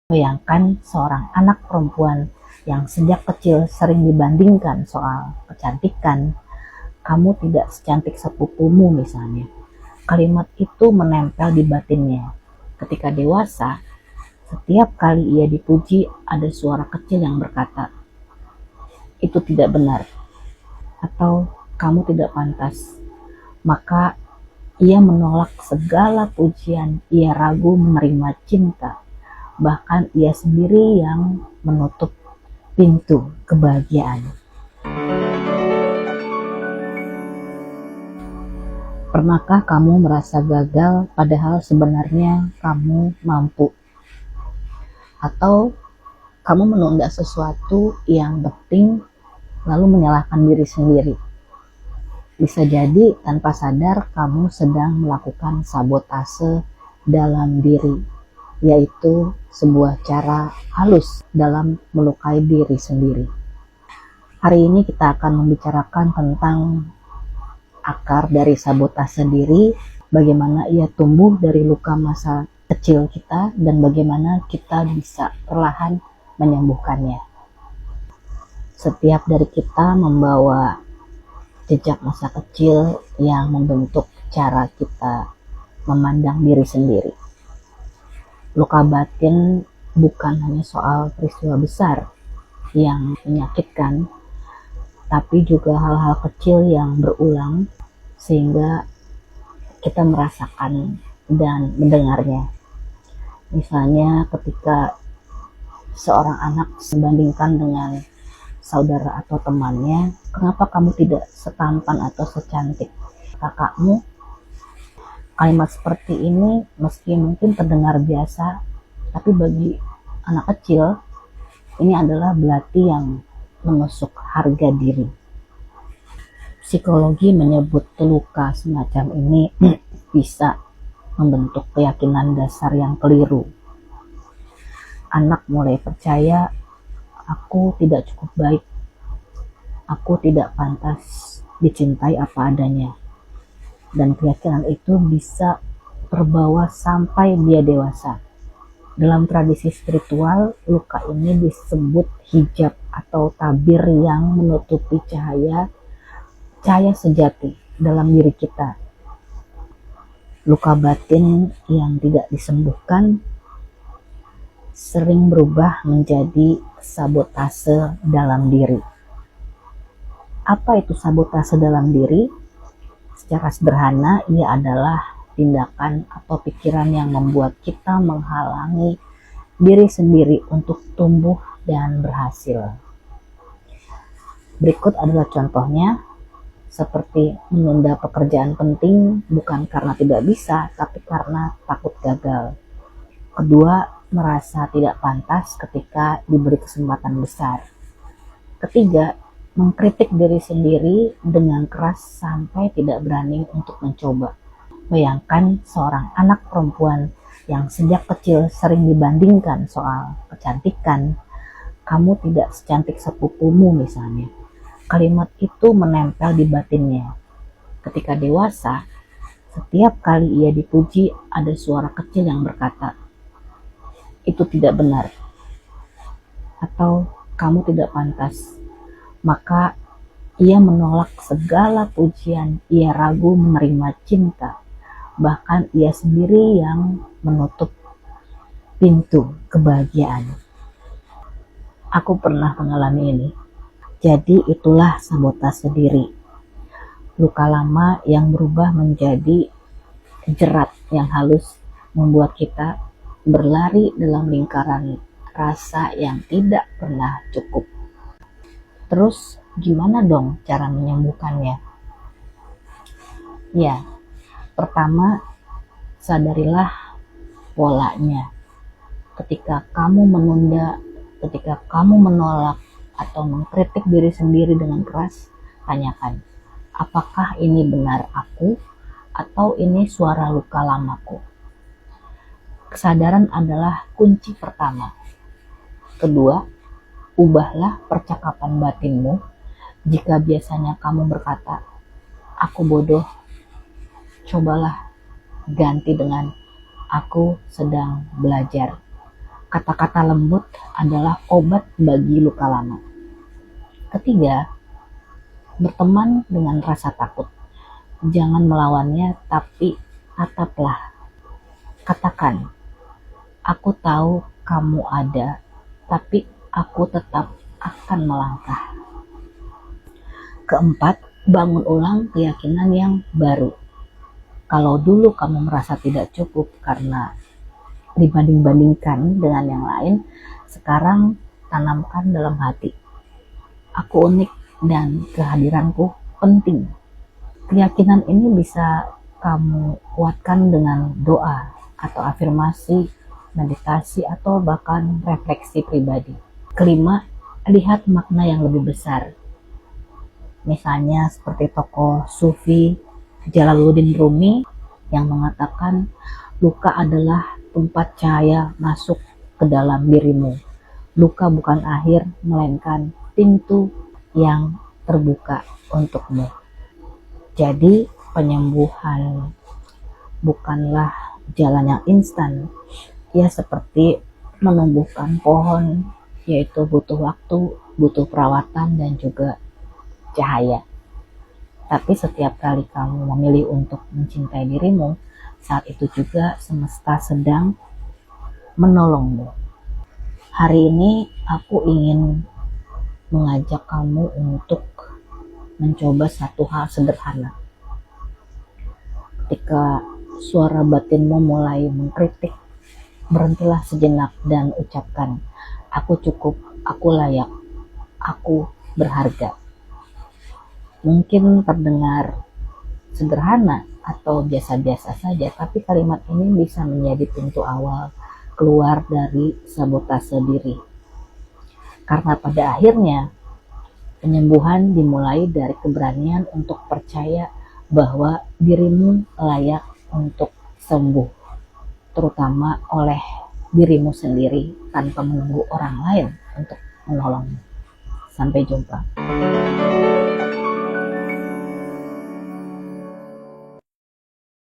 Bayangkan seorang anak perempuan yang sejak kecil sering dibandingkan soal kecantikan. Kamu tidak secantik sepupumu misalnya. Kalimat itu menempel di batinnya. Ketika dewasa, setiap kali ia dipuji, ada suara kecil yang berkata, "Itu tidak benar," atau "Kamu tidak pantas." Maka ia menolak segala pujian, ia ragu menerima cinta. Bahkan ia sendiri yang menutup pintu kebahagiaan. Pernahkah kamu merasa gagal padahal sebenarnya kamu mampu? Atau kamu menunda sesuatu yang penting lalu menyalahkan diri sendiri? Bisa jadi tanpa sadar kamu sedang melakukan sabotase dalam diri, yaitu sebuah cara halus dalam melukai diri sendiri. Hari ini kita akan membicarakan tentang akar dari sabotase diri, bagaimana ia tumbuh dari luka masa kecil kita, dan bagaimana kita bisa perlahan menyembuhkannya. Setiap dari kita membawa jejak masa kecil yang membentuk cara kita memandang diri sendiri. Luka batin bukan hanya soal peristiwa besar yang menyakitkan, tapi juga hal-hal kecil yang berulang sehingga kita merasakan dan mendengarnya. Misalnya ketika seorang anak dibandingkan dengan saudara atau temannya, "Kenapa kamu tidak setampan atau secantik kakakmu?" Kalimat seperti ini meski mungkin terdengar biasa, tapi bagi anak kecil ini adalah belati yang menusuk harga diri. Psikologi menyebut luka semacam ini bisa membentuk keyakinan dasar yang keliru. Anak mulai percaya, "Aku tidak cukup baik, aku tidak pantas dicintai apa adanya." Dan keyakinan itu bisa terbawa sampai dia dewasa. Dalam tradisi spiritual, luka ini disebut hijab atau tabir yang menutupi cahaya sejati dalam diri kita. Luka batin yang tidak disembuhkan sering berubah menjadi sabotase dalam diri. Apa itu sabotase dalam diri? Secara sederhana, ia adalah tindakan atau pikiran yang membuat kita menghalangi diri sendiri untuk tumbuh dan berhasil. Berikut adalah contohnya, seperti menunda pekerjaan penting bukan karena tidak bisa, tapi karena takut gagal. Kedua, merasa tidak pantas ketika diberi kesempatan besar. Ketiga, mengkritik diri sendiri dengan keras sampai tidak berani untuk mencoba. Bayangkan seorang anak perempuan yang sejak kecil sering dibandingkan soal kecantikan. "Kamu tidak secantik sepupumu," misalnya. Kalimat itu menempel di batinnya. Ketika dewasa, setiap kali ia dipuji, ada suara kecil yang berkata, "Itu tidak benar," atau "Kamu tidak pantas." Maka ia menolak segala pujian, ia ragu menerima cinta. Bahkan ia sendiri yang menutup pintu kebahagiaan. Aku pernah mengalami ini. Jadi itulah sabotase diri. Luka lama yang berubah menjadi jerat yang halus membuat kita berlari dalam lingkaran rasa yang tidak pernah cukup. Terus gimana dong cara menyembuhkannya? Ya, pertama, sadarilah polanya. Ketika kamu menunda, ketika kamu menolak atau mengkritik diri sendiri dengan keras, tanyakan, apakah ini benar aku atau ini suara luka lamaku? Kesadaran adalah kunci pertama. Kedua, ubahlah percakapan batinmu. Jika biasanya kamu berkata, "Aku bodoh," cobalah ganti dengan, "Aku sedang belajar." Kata-kata lembut adalah obat bagi luka lama. Ketiga, berteman dengan rasa takut. Jangan melawannya, tapi tataplah. Katakan, aku tahu kamu ada, tapi aku tetap akan melangkah. Keempat, bangun ulang keyakinan yang baru. Kalau dulu kamu merasa tidak cukup karena dibanding-bandingkan dengan yang lain, sekarang tanamkan dalam hati. Aku unik dan kehadiranku penting. Keyakinan ini bisa kamu kuatkan dengan doa atau afirmasi, meditasi, atau bahkan refleksi pribadi. Kelima, lihat makna yang lebih besar. Misalnya seperti tokoh Sufi Jalaluddin Rumi yang mengatakan luka adalah tempat cahaya masuk ke dalam dirimu. Luka bukan akhir, melainkan pintu yang terbuka untukmu. Jadi penyembuhan bukanlah jalan yang instan. Ya seperti menumbuhkan pohon, yaitu butuh waktu, butuh perawatan, dan juga cahaya. Tapi setiap kali kamu memilih untuk mencintai dirimu, saat itu juga semesta sedang menolongmu. Hari ini aku ingin mengajak kamu untuk mencoba satu hal sederhana. Ketika suara batinmu mulai mengkritik, berhentilah sejenak dan ucapkan, aku cukup, aku layak, aku berharga. Mungkin terdengar sederhana atau biasa-biasa saja, tapi kalimat ini bisa menjadi pintu awal keluar dari sabotase diri. Karena pada akhirnya, penyembuhan dimulai dari keberanian untuk percaya bahwa dirimu layak untuk sembuh, terutama oleh dirimu sendiri tanpa menunggu orang lain untuk menolongmu. Sampai jumpa.